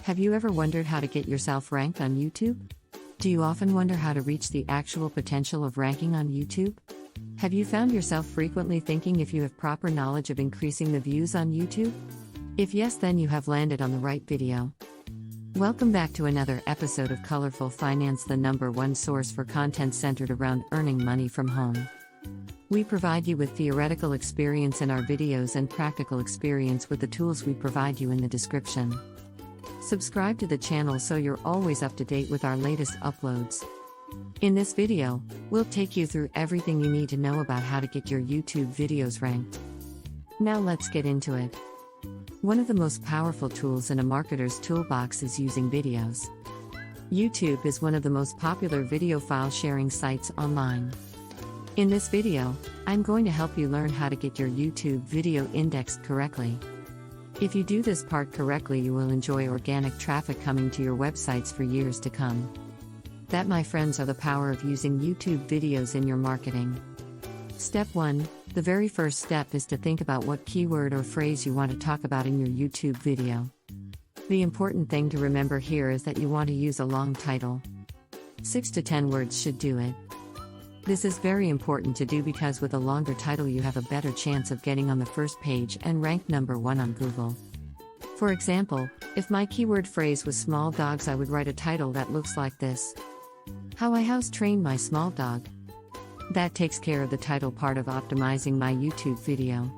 Have you ever wondered how to get yourself ranked on YouTube? Do you often wonder how to reach the actual potential of ranking on YouTube? Have you found yourself frequently thinking if you have proper knowledge of increasing the views on YouTube? If yes, then you have landed on the right video. Welcome back to another episode of Colorful Finance, the #1 source for content centered around earning money from home. We provide you with theoretical experience in our videos and practical experience with the tools we provide you in the description. Subscribe to the channel so you're always up to date with our latest uploads. In this video, we'll take you through everything you need to know about how to get your YouTube videos ranked. Now let's get into it. One of the most powerful tools in a marketer's toolbox is using videos. YouTube is one of the most popular video file sharing sites online. In this video, I'm going to help you learn how to get your YouTube video indexed correctly. If you do this part correctly, you will enjoy organic traffic coming to your websites for years to come. That, my friends, are the power of using YouTube videos in your marketing. Step 1. The very first step is to think about what keyword or phrase you want to talk about in your YouTube video. The important thing to remember here is that you want to use a long title. 6 to 10 words should do it. This is very important to do because with a longer title you have a better chance of getting on the first page and ranked #1 on Google. For example, if my keyword phrase was small dogs, I would write a title that looks like this: How I House Trained My Small Dog. That takes care of the title part of optimizing my YouTube video.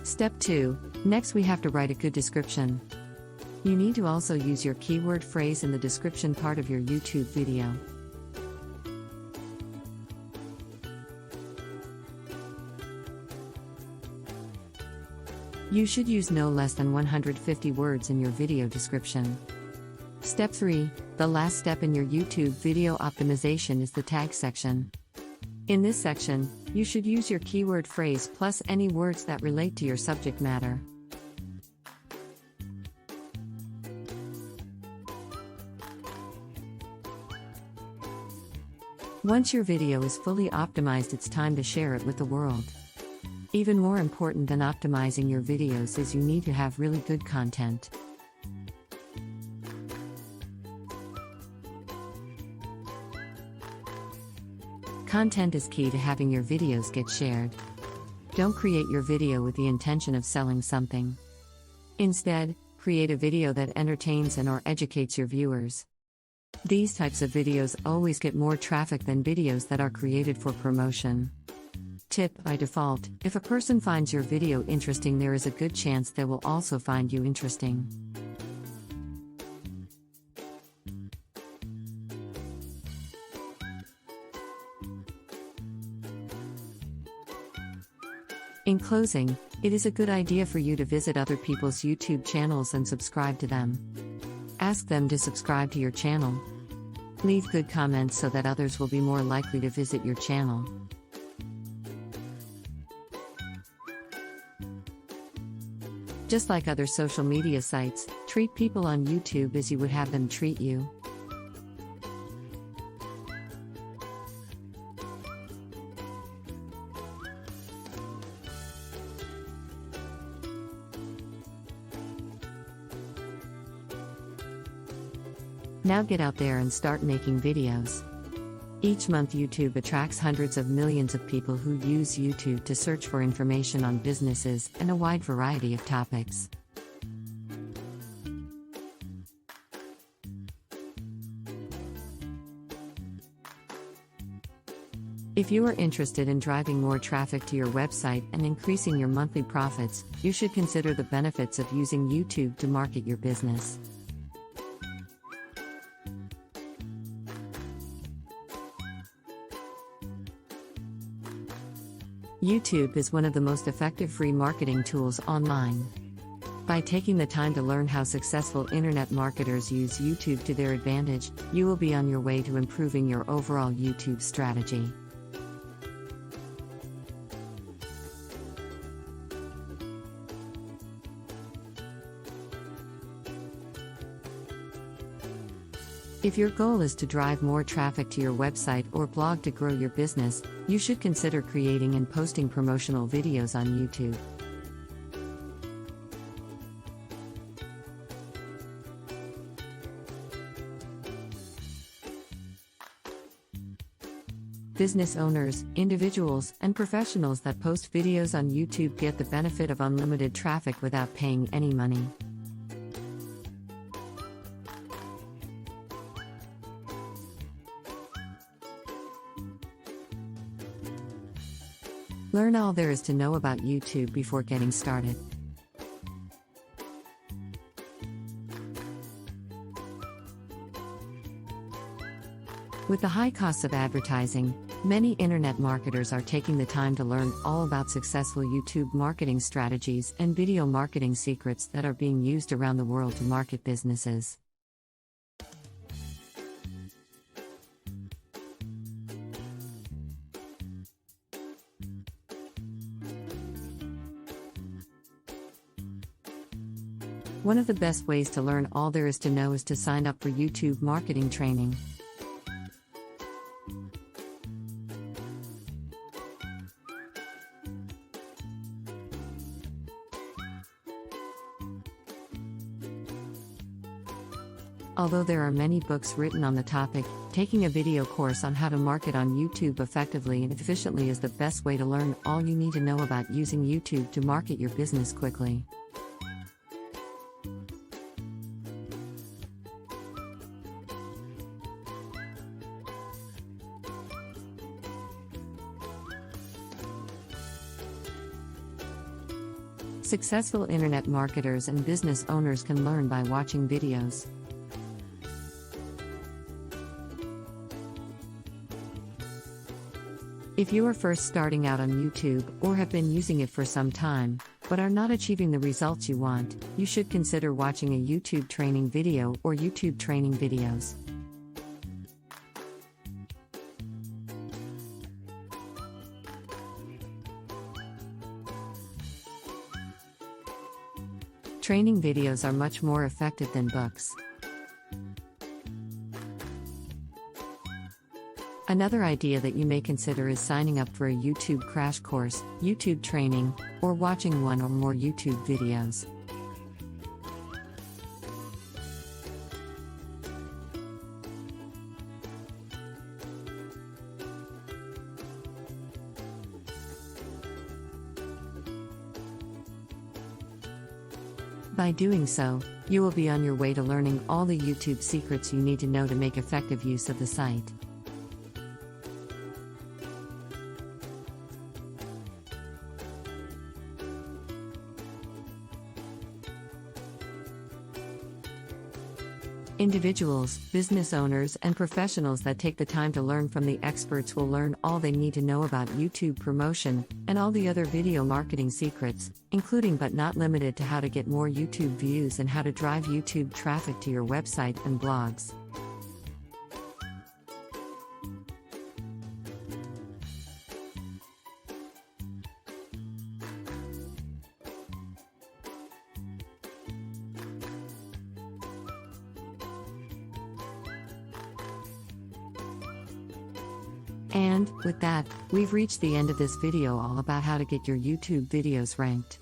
Step 2. Next, we have to write a good description. You need to also use your keyword phrase in the description part of your YouTube video. You should use no less than 150 words in your video description. Step 3. The last step in your YouTube video optimization is the tag section. In this section, you should use your keyword phrase plus any words that relate to your subject matter. Once your video is fully optimized, it's time to share it with the world. Even more important than optimizing your videos is you need to have really good content. Content is key to having your videos get shared. Don't create your video with the intention of selling something. Instead, create a video that entertains and/or educates your viewers. These types of videos always get more traffic than videos that are created for promotion. Tip: by default, if a person finds your video interesting, there is a good chance they will also find you interesting. In closing, it is a good idea for you to visit other people's YouTube channels and subscribe to them. Ask them to subscribe to your channel. Leave good comments so that others will be more likely to visit your channel. Just like other social media sites, treat people on YouTube as you would have them treat you. Now get out there and start making videos. Each month, YouTube attracts hundreds of millions of people who use YouTube to search for information on businesses and a wide variety of topics. If you are interested in driving more traffic to your website and increasing your monthly profits, you should consider the benefits of using YouTube to market your business. YouTube is one of the most effective free marketing tools online. By taking the time to learn how successful internet marketers use YouTube to their advantage, you will be on your way to improving your overall YouTube strategy. If your goal is to drive more traffic to your website or blog to grow your business, you should consider creating and posting promotional videos on YouTube. Business owners, individuals, and professionals that post videos on YouTube get the benefit of unlimited traffic without paying any money. Learn all there is to know about YouTube before getting started. With the high costs of advertising, many internet marketers are taking the time to learn all about successful YouTube marketing strategies and video marketing secrets that are being used around the world to market businesses. One of the best ways to learn all there is to know is to sign up for YouTube marketing training. Although there are many books written on the topic, taking a video course on how to market on YouTube effectively and efficiently is the best way to learn all you need to know about using YouTube to market your business quickly. Successful internet marketers and business owners can learn by watching videos. If you are first starting out on YouTube or have been using it for some time, but are not achieving the results you want, you should consider watching a YouTube training video or YouTube training videos. Training videos are much more effective than books. Another idea that you may consider is signing up for a YouTube crash course, YouTube training, or watching one or more YouTube videos. By doing so, you will be on your way to learning all the YouTube secrets you need to know to make effective use of the site. Individuals, business owners, and professionals that take the time to learn from the experts will learn all they need to know about YouTube promotion and all the other video marketing secrets, including but not limited to how to get more YouTube views and how to drive YouTube traffic to your website and blogs. And, with that, we've reached the end of this video all about how to get your YouTube videos ranked.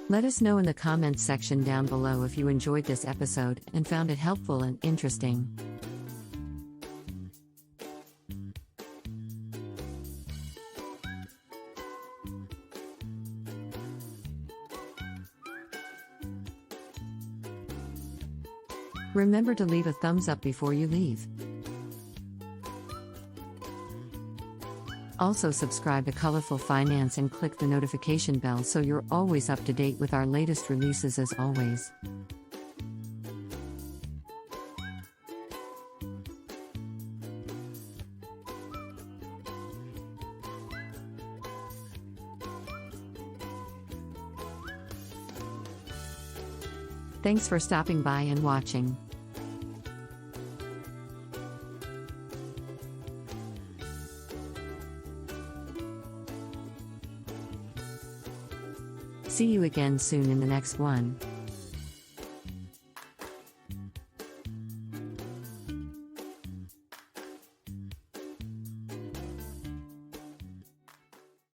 Let us know in the comments section down below if you enjoyed this episode and found it helpful and interesting. Remember to leave a thumbs up before you leave. Also subscribe to Colorful Finance and click the notification bell so you're always up to date with our latest releases as always. Thanks for stopping by and watching. See you again soon in the next one.